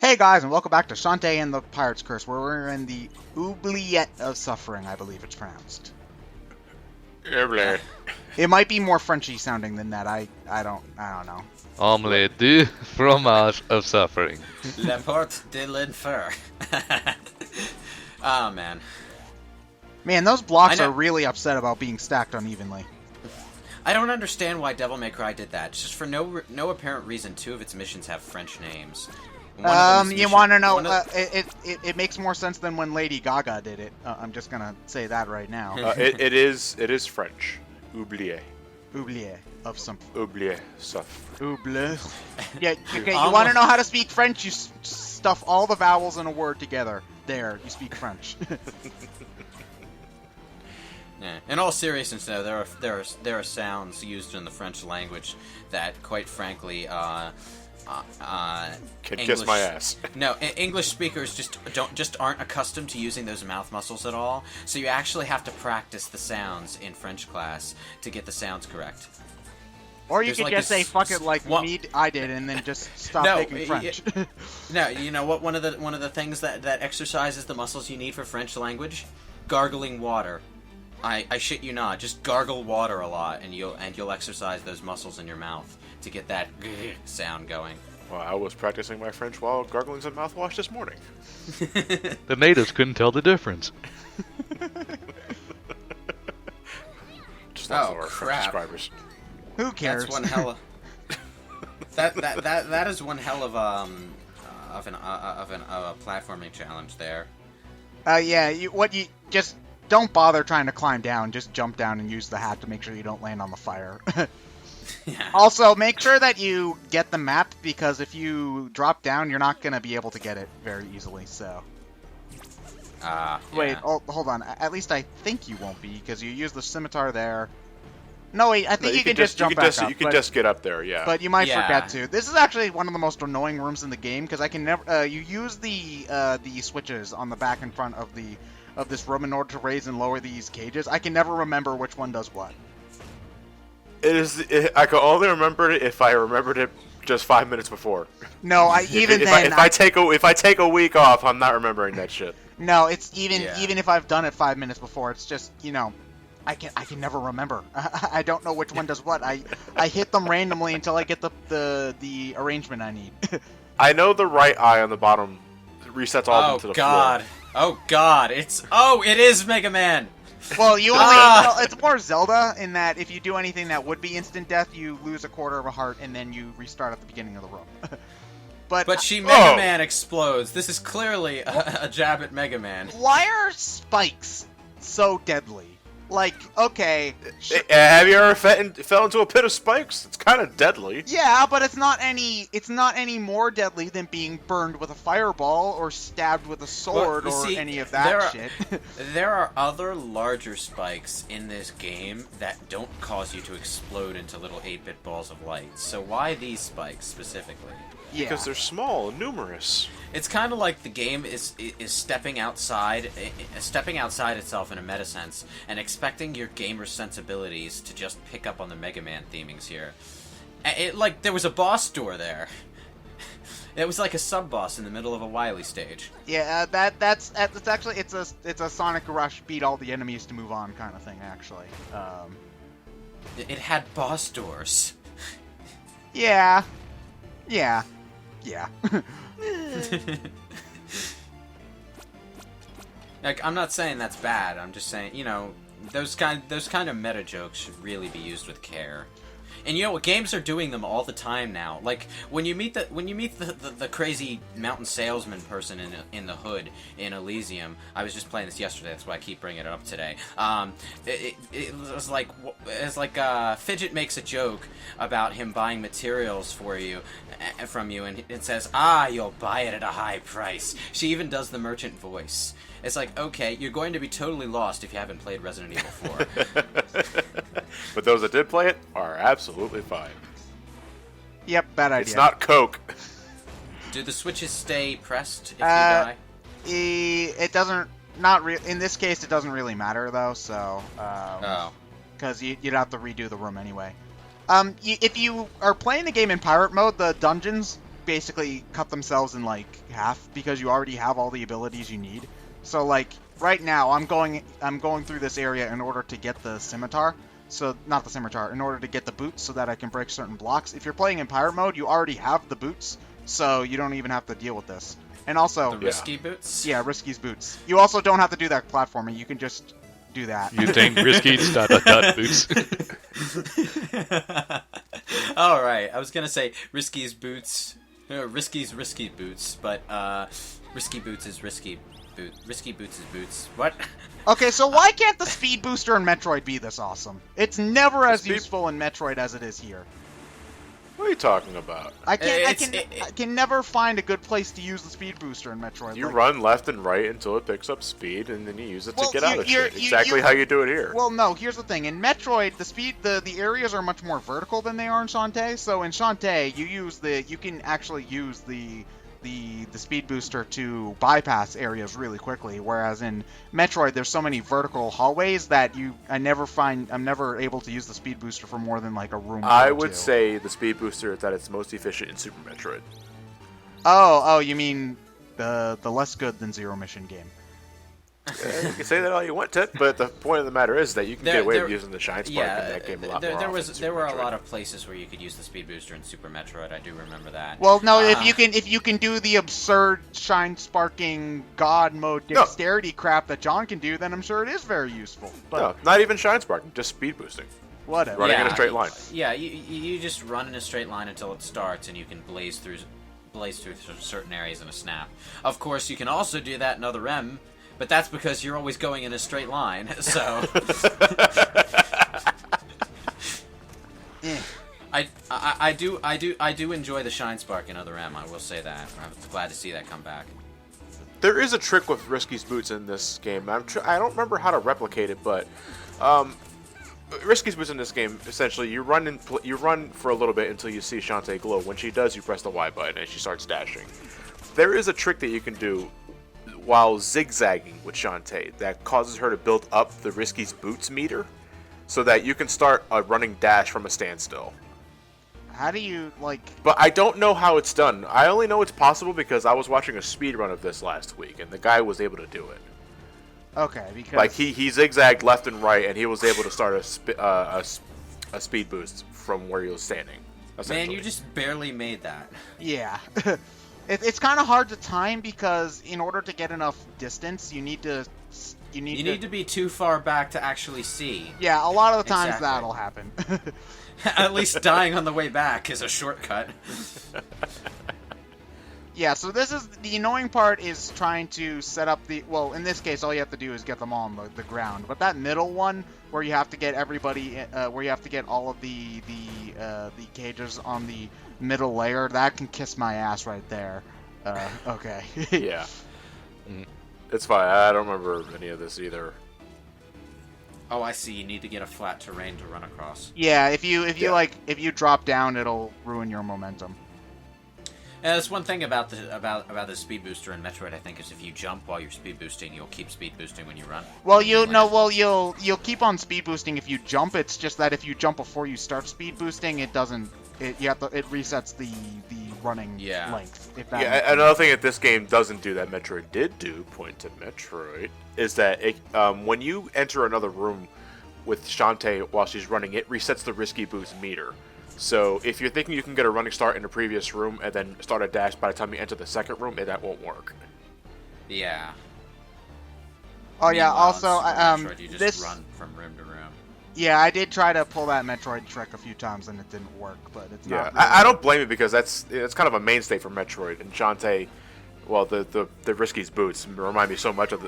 Hey guys, and welcome back to Shantae and the Pirate's Curse, where we're in the oubliette of suffering, I believe it's pronounced. Oubliette. It might be more Frenchy sounding than that. I don't know. Omelette du fromage of suffering. La porte de l'enfer. Oh man. Man, those blocks are really upset about being stacked unevenly. I don't understand why Devil May Cry did that. Just for no apparent reason, two of its missions have French names. You want to know? It makes more sense than when Lady Gaga did it. I'm just gonna say that right now. It is French. Oubliette. Oubliette of something. Oubliette stuff. Oubliette. Yeah. Okay. You want to know how to speak French? You stuff all the vowels in a word together. There, you speak French. Yeah. In all seriousness, though, there are sounds used in the French language that, quite frankly, Can kiss my ass. No, English speakers just aren't accustomed to using those mouth muscles at all. So you actually have to practice the sounds in French class to get the sounds correct. Or you could just say "fuck it" like I did, and then just stop taking French. No, you know what? One of the things that exercises the muscles you need for French language, gargling water. I shit you not. Just gargle water a lot, and you'll exercise those muscles in your mouth to get that sound going. Well, I was practicing my French while gargling some mouthwash this morning. The natives couldn't tell the difference. Just lost our French subscribers. Who cares? That's one hell of that is one hell of a platforming challenge there. Yeah. You just don't bother trying to climb down. Just jump down and use the hat to make sure you don't land on the fire. Yeah. Also, make sure that you get the map, because if you drop down, you're not going to be able to get it very easily, so... Wait, hold on. At least I think you won't be, because you use the scimitar there. No, wait, I think you can just jump back up. You can just get up there, yeah. But you might forget to. This is actually one of the most annoying rooms in the game, because I can never... you use the switches on the back and front of this room in order to raise and lower these cages. I can never remember which one does what. I can only remember it if I remembered it just 5 minutes before. No, if I take a week off, I'm not remembering that shit. No, it's even if I've done it 5 minutes before, it's just, you know, I can never remember. I don't know which one does what. I hit them randomly until I get the arrangement I need. I know the right eye on the bottom resets all of them to the floor. Oh god, it is Mega Man. Well, you only it's more Zelda in that if you do anything that would be instant death, you lose a quarter of a heart and then you restart at the beginning of the room. But Mega Man explodes. This is clearly a jab at Mega Man. Why are spikes so deadly? Like, okay. Have you ever fell into a pit of spikes? It's kind of deadly. Yeah, but it's not any more deadly than being burned with a fireball or stabbed with a sword any of that shit. There are other larger spikes in this game that don't cause you to explode into little 8-bit balls of light. So why these spikes specifically? Yeah. Because they're small and numerous. It's kind of like the game is stepping outside itself in a meta sense, and expecting your gamer's sensibilities to just pick up on the Mega Man themings here. Like there was a boss door there. It was like a sub-boss in the middle of a Wily stage. Yeah, that's actually it's a Sonic Rush beat all the enemies to move on kind of thing actually. It had boss doors. Yeah. Like, I'm not saying that's bad. I'm just saying, you know, those kind of meta jokes should really be used with care. And you know what? Games are doing them all the time now. Like when you meet the crazy mountain salesman person in the hood in Elysium. I was just playing this yesterday. That's why I keep bringing it up today. It was like Fidget makes a joke about him buying materials from you, and it says, you'll buy it at a high price. She even does the merchant voice. It's like, okay, you're going to be totally lost if you haven't played Resident Evil 4. But those that did play it are absolutely fine. Yep, bad idea. It's not Coke. Do the switches stay pressed if you die? It doesn't. In this case, it doesn't really matter though. So, because you'd have to redo the room anyway. If you are playing the game in pirate mode, the dungeons basically cut themselves in like half because you already have all the abilities you need. So like right now, I'm going through this area in order to get the scimitar. So not the scimitar, in order to get the boots so that I can break certain blocks. If you're playing in pirate mode, you already have the boots, so you don't even have to deal with this. And also, the risky boots. Yeah, Risky's boots. You also don't have to do that platforming. You can just do that. You think Risky's ... boots? All right, I was gonna say Risky's boots. Risky's risky boots, but risky boots is risky boot. Risky boots is boots. What? Okay, so why can't the speed booster in Metroid be this awesome? It's never as useful in Metroid as it is here. What are you talking about? I can never find a good place to use the speed booster in Metroid. You run left and right until it picks up speed, and then you use it to get out of shit. Exactly how you do it here. Well, no, here's the thing. In Metroid, the areas are much more vertical than they are in Shantae. So in Shantae, you can actually use the speed booster to bypass areas really quickly, whereas in Metroid there's so many vertical hallways that I'm never able to use the speed booster for more than like a room. I would say the speed booster is at its most efficient in Super Metroid. Oh, you mean the less good than Zero Mission game? You can say that all you want, Ted, but the point of the matter is that you can get away with using the Shine Spark in that game a lot more. There were a lot of places where you could use the speed booster in Super Metroid. I do remember that. Well, no, if you can do the absurd Shine Sparking God mode dexterity crap that John can do, then I'm sure it is very useful. But no, not even Shine Sparking, just speed boosting. Whatever. Running in a straight line. Yeah, you just run in a straight line until it starts, and you can blaze through certain areas in a snap. Of course, you can also do that in Other M. But that's because you're always going in a straight line, so... I do enjoy the Shine Spark in Other M, I will say that. I'm glad to see that come back. There is a trick with Risky's boots in this game. I don't remember how to replicate it, but... Risky's boots in this game, essentially, you run for a little bit until you see Shantae glow. When she does, you press the Y button and she starts dashing. There is a trick that you can do while zigzagging with Shantae that causes her to build up the Risky's boots meter so that you can start a running dash from a standstill. How do you, like... But I don't know how it's done. I only know it's possible because I was watching a speed run of this last week, and the guy was able to do it. Okay, because... Like, he zigzagged left and right, and he was able to start a speed boost from where he was standing. Man, you just barely made that. Yeah. It's kind of hard to time because in order to get enough distance, you need to be too far back to actually see. Yeah, a lot of the times that'll happen. At least dying on the way back is a shortcut. Yeah, so this is the annoying part is trying to set up the... Well, in this case, all you have to do is get them all on the ground. But that middle one, where you have to get everybody... where you have to get all of the cages on the middle layer, that can kiss my ass right there. Okay. Yeah. It's fine. I don't remember any of this either. Oh, I see. You need to get a flat terrain to run across. Yeah, if you drop down, it'll ruin your momentum. That's one thing about the speed booster in Metroid, I think, is if you jump while you're speed boosting, you'll keep speed boosting when you run. Well, you'll keep on speed boosting if you jump. It's just that if you jump before you start speed boosting, it doesn't. It resets the running length. Another thing that this game doesn't do that Metroid did do, point to Metroid, is that when you enter another room with Shantae while she's running, it resets the risky boost meter. So if you're thinking you can get a running start in a previous room and then start a dash by the time you enter the second room, that won't work. Yeah. Oh yeah. Also, you just run from room to room. Yeah, I did try to pull that Metroid trick a few times and it didn't work, but it's not. Yeah, I don't blame it because it's kind of a mainstay for Metroid, and Shantae, well, the Risky's boots remind me so much of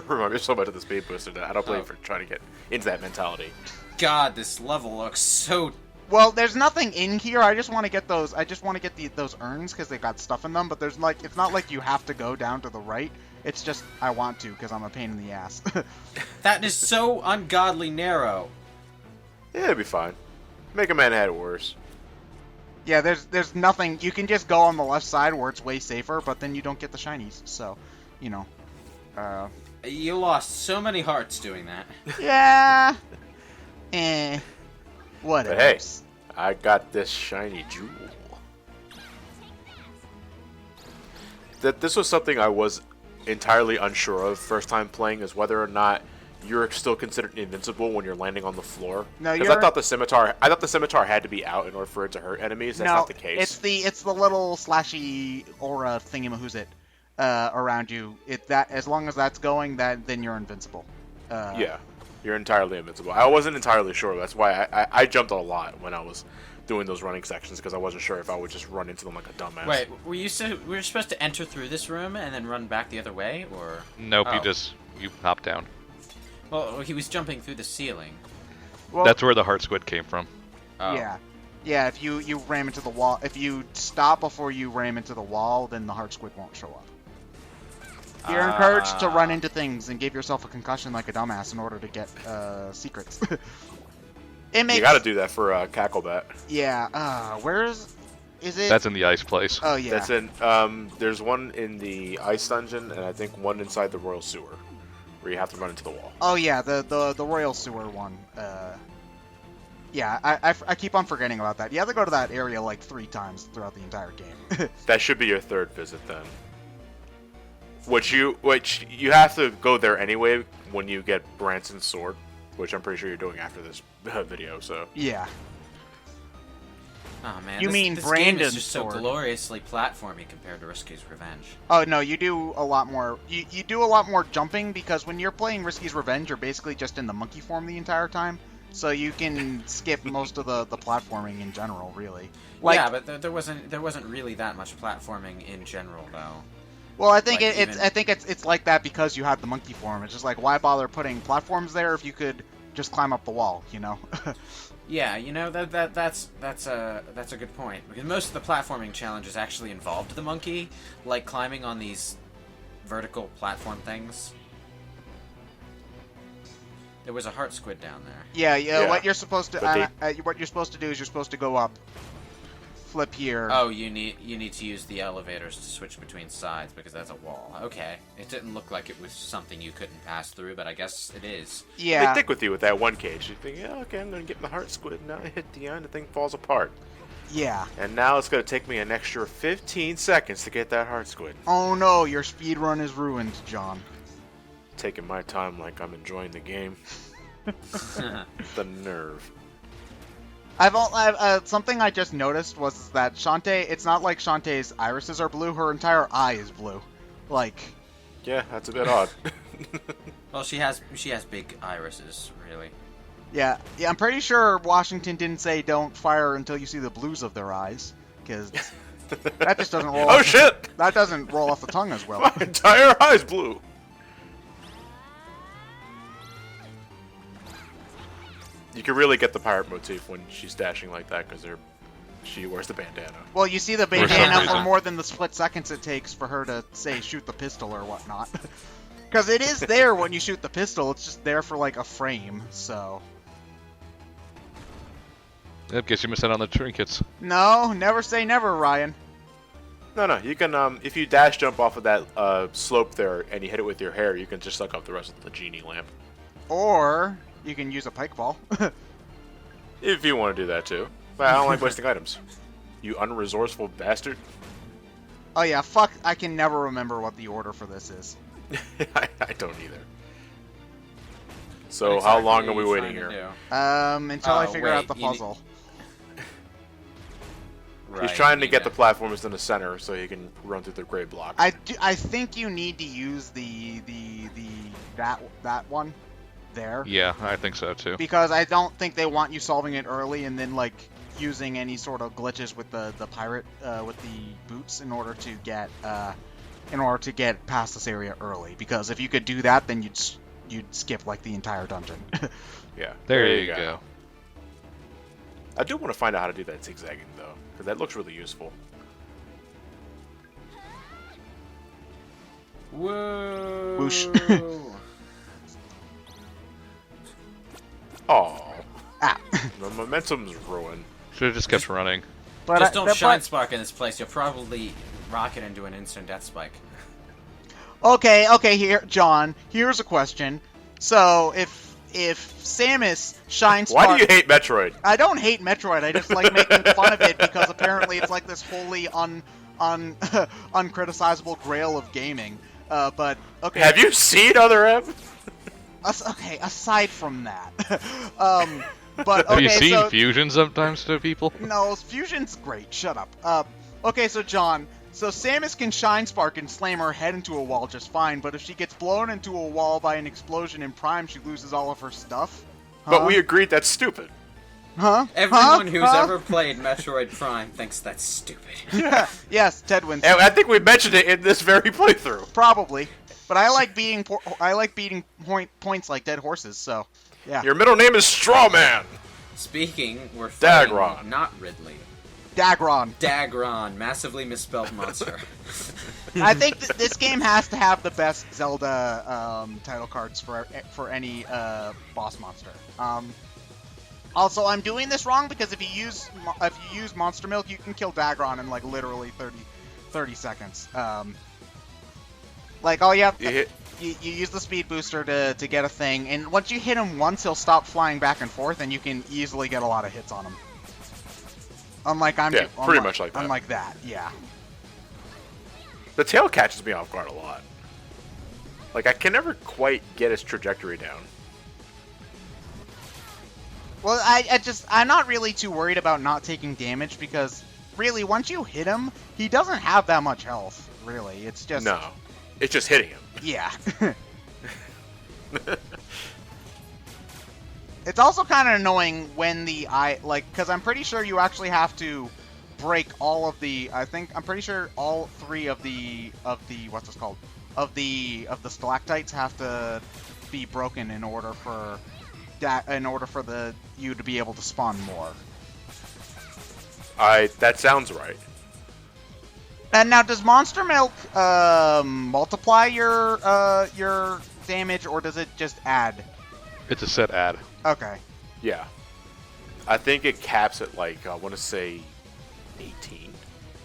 remind me so much of the speed booster that I don't blame for trying to get into that mentality. God, this level looks so. Well, there's nothing in here. I just want to get those. I just want to get those urns because they got stuff in them. But there's it's not like you have to go down to the right. It's just I want to because I'm a pain in the ass. That is so ungodly narrow. Yeah, it'd be fine. Mega Man had it worse. Yeah, there's nothing. You can just go on the left side where it's way safer, but then you don't get the shinies. So, you know. You lost so many hearts doing that. Yeah. Whatever. But hey, I got this shiny jewel. that this was something I was entirely unsure of first time playing, is whether or not you're still considered invincible when you're landing on the floor. No, because I thought the scimitar had to be out in order for it to hurt enemies. That's not the case. It's the little slashy aura thingy-mahoosit around you. As long as that's going, then you're invincible. Yeah, you're entirely invincible. I wasn't entirely sure. That's why I jumped a lot when I was doing those running sections, because I wasn't sure if I would just run into them like a dumbass. Wait, we were supposed to enter through this room and then run back the other way, or? Nope, Oh. you hop down. Well, he was jumping through the ceiling. Well, That's where the heart squid came from. Oh. Yeah. If you ram into the wall, if you stop before you ram into the wall, then the heart squid won't show up. You're encouraged to run into things and give yourself a concussion like a dumbass in order to get secrets. It makes. You got to do that for Cacklebat. Yeah. Is it? That's in the ice place. Oh yeah. That's in. There's one in the ice dungeon, and I think one inside the royal sewer, where you have to run into the wall. Oh yeah, the royal sewer one. Yeah, I keep on forgetting about that. You have to go to that area like 3 times throughout the entire game. That should be your 3rd visit then. Which you have to go there anyway when you get Branson's sword, which I'm pretty sure you're doing after this video. So Yeah. Oh man, You this, mean this game Brandon's is just so sword. gloriously platformy compared to Risky's Revenge. Oh no, you do a lot more. You do a lot more jumping, because when you're playing Risky's Revenge, you're basically just in the monkey form the entire time. So you can skip most of the platforming in general, really. Like, yeah, but there wasn't really that much platforming in general though. well, I think like, it's like that because you have the monkey form. It's just like, why bother putting platforms there if you could just climb up the wall, you know? Yeah, you know that's a good point, because most of the platforming challenges actually involved the monkey, like climbing on these vertical platform things. There was a heart squid down there. Yeah. Yeah. What you're supposed to what you're supposed to do is you're supposed to go up, flip here. Oh, you need to use the elevators to switch between sides because that's a wall. Okay, it didn't look like it was something you couldn't pass through, but I guess it is. Yeah. They stick with you with that one cage. You think, yeah, okay, I'm gonna get my heart squid. Now I hit the end, the thing falls apart. Yeah. And now it's gonna take me an extra 15 seconds to get that heart squid. Oh no, your speed run is ruined, John. Taking my time like I'm enjoying the game. The nerve. Something I just noticed was that Shantae, it's not like Shantae's irises are blue, her entire eye is blue. Like, Yeah, that's a bit odd. Well, she has big irises, really. yeah, I'm pretty sure Washington didn't say don't fire until you see the blues of their eyes, because that just doesn't roll. Oh off, shit! That doesn't roll off the tongue as well. My entire eye's blue. You can really get the pirate motif when she's dashing like that, because she wears the bandana. Well, you see the For some bandana for reason. more than the split seconds it takes for her to say shoot the pistol or whatnot. Because it is there when you shoot the pistol, it's just there for like a frame, so. Yep, guess you missed out on the trinkets. No, never say never, Ryan. No, you can, if you dash jump off of that slope there and you hit it with your hair, you can just suck up the rest of the genie lamp. Or you can use a pike ball. If you want to do that too. But I don't like wasting items. You unresourceful bastard. Oh yeah, fuck, I can never remember what the order for this is. I don't either. So What how exactly long are are we you waiting trying to here? do? Until I figure wait, out the you need- puzzle. He's Right, trying to you get the need platforms in the center so he can run through the gray block. I think you need to use that one there. Yeah, I think so too. Because I don't think they want you solving it early and then like using any sort of glitches with the pirate with the boots in order to get past this area early. Because if you could do that, then you'd skip like the entire dungeon. Yeah. There you go. I do want to find out how to do that zigzagging though, because that looks really useful. Whoa! Whoosh. Oh, Ah. the momentum's ruined. Should have just kept running. But Just don't but- shine spark in this place. You'll probably rocket into an instant death spike. Okay, here, John. Here's a question. So if Samus shines Why spark, do you hate Metroid? I don't hate Metroid. I just like making fun of it because apparently it's like this wholly uncriticizable grail of gaming. But okay. Have you seen Other M? Okay, aside from that, but Have okay, you seen so Fusion sometimes to people? no, Fusion's great. Shut up. Okay, so John, so Samus can Shine Spark and slam her head into a wall just fine, but if she gets blown into a wall by an explosion in Prime, she loses all of her stuff. But we agreed that's stupid. Huh? Everyone who's ever played Metroid Prime thinks that's stupid. Yes, Ted wins. And I think we mentioned it in this very playthrough. Probably, but I like beating points like dead horses. So, yeah. Your middle name is Strawman. Speaking, we're fighting Dagron. not Ridley. Dagron. Dagron, massively misspelled monster. I think this game has to have the best Zelda title cards for any boss monster. Also, I'm doing this wrong because if you use Monster Milk, you can kill Dagron in like literally 30 seconds. Like all you have, you use the speed booster to get a thing, and once you hit him once, he'll stop flying back and forth, and you can easily get a lot of hits on him. Unlike pretty much like that. Unlike that, yeah. The tail catches me off guard a lot. Like, I can never quite get his trajectory down. Well, I'm not really too worried about not taking damage because, really, once you hit him, he doesn't have that much health, really. It's just... No. It's just hitting him. Yeah. It's also kind of annoying when because I'm pretty sure you actually have to break all of the, I'm pretty sure all three of the, what's this called? Of the stalactites have to be broken in order for you to be able to spawn more. That sounds right. And now, does Monster Milk multiply your damage, or does it just add? It's a set add. Okay. Yeah. I think it caps at, like, I want to say 18.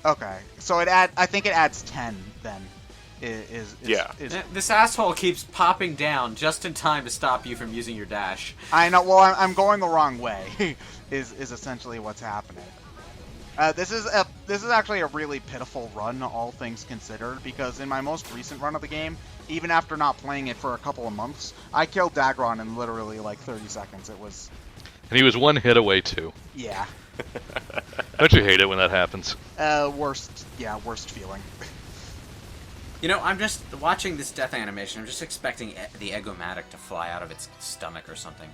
Okay. So I think it adds 10 then. Yeah. This asshole keeps popping down just in time to stop you from using your dash. I know. Well, I'm going the wrong way. is essentially what's happening. This is actually a really pitiful run, all things considered, because in my most recent run of the game, even after not playing it for a couple of months, I killed Dagron in literally like 30 seconds. It was... And he was one hit away, too. Yeah. Don't you hate it when that happens? Worst feeling. You know, I'm just watching this death animation. I'm just expecting the Egomatic to fly out of its stomach or something.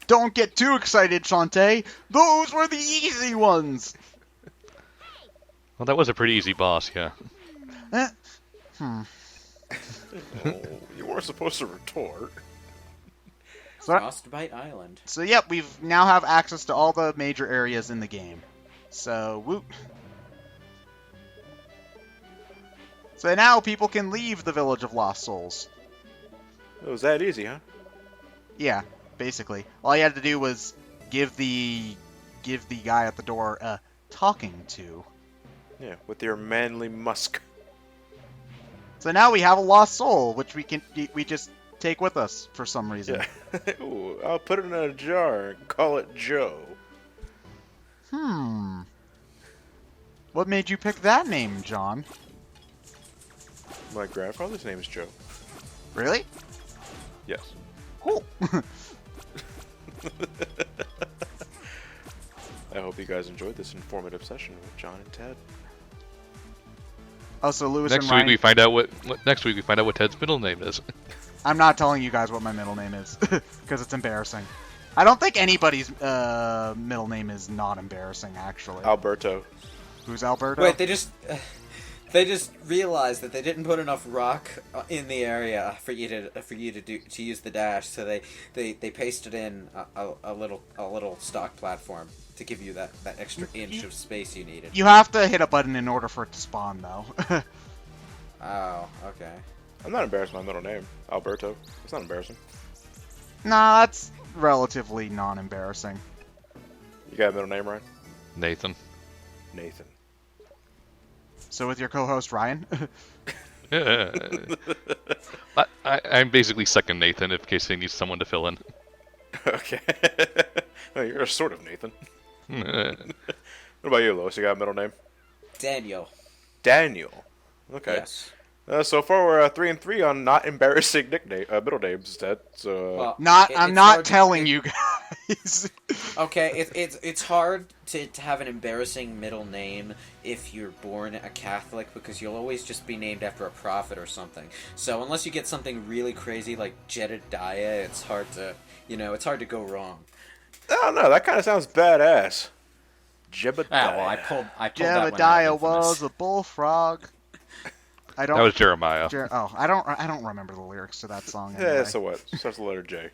Don't get too excited, Shantae. Those were the easy ones. Well, that was a pretty easy boss, yeah. Oh, you weren't supposed to retort. Frostbite Island. So, yep, we now have access to all the major areas in the game. So, whoop. So now people can leave the Village of Lost Souls. It was that easy, huh? Yeah, basically. All you had to do was give the guy at the door a talking to. Yeah, with your manly musk. So now we have a lost soul, which we just take with us for some reason. Yeah. Ooh, I'll put it in a jar and call it Joe. What made you pick that name, John? My grandfather's name is Joe. Really? Yes. Cool. I hope you guys enjoyed this informative session with John and Ted. Oh, so Lewis Next and Ryan... week we find out what Ted's middle name is. I'm not telling you guys what my middle name is, because it's embarrassing. I don't think anybody's middle name is not embarrassing, actually. Alberto. Who's Alberto? Wait, they just realized that they didn't put enough rock in the area for you to use the dash, so they pasted in a little stock platform to give you that extra inch of space you needed. You have to hit a button in order for it to spawn, though. Oh, okay. I'm not embarrassed by my middle name. Alberto. It's not embarrassing. Nah, that's relatively non-embarrassing. You got a middle name, Ryan? Nathan. Nathan. So with your co-host, Ryan? I'm basically second Nathan in case they need someone to fill in. Okay. Well, you're sort of Nathan. What about you, Lois? You got a middle name? Daniel. Daniel. Okay. Yes. So far we're 3-3 on not embarrassing middle names instead. So. Well, I'm it's not hard- telling you guys. Okay, it's hard to have an embarrassing middle name if you're born a Catholic because you'll always just be named after a prophet or something. So unless you get something really crazy like Jedediah, it's hard to go wrong. I don't know. That kind of sounds badass. Jebediah. Ah, well, I pulled that one out Jebediah of Infamous. was a bullfrog. I don't. That was Jeremiah. I don't remember the lyrics to that song. Yeah, Anyway. so what? Starts with the letter J.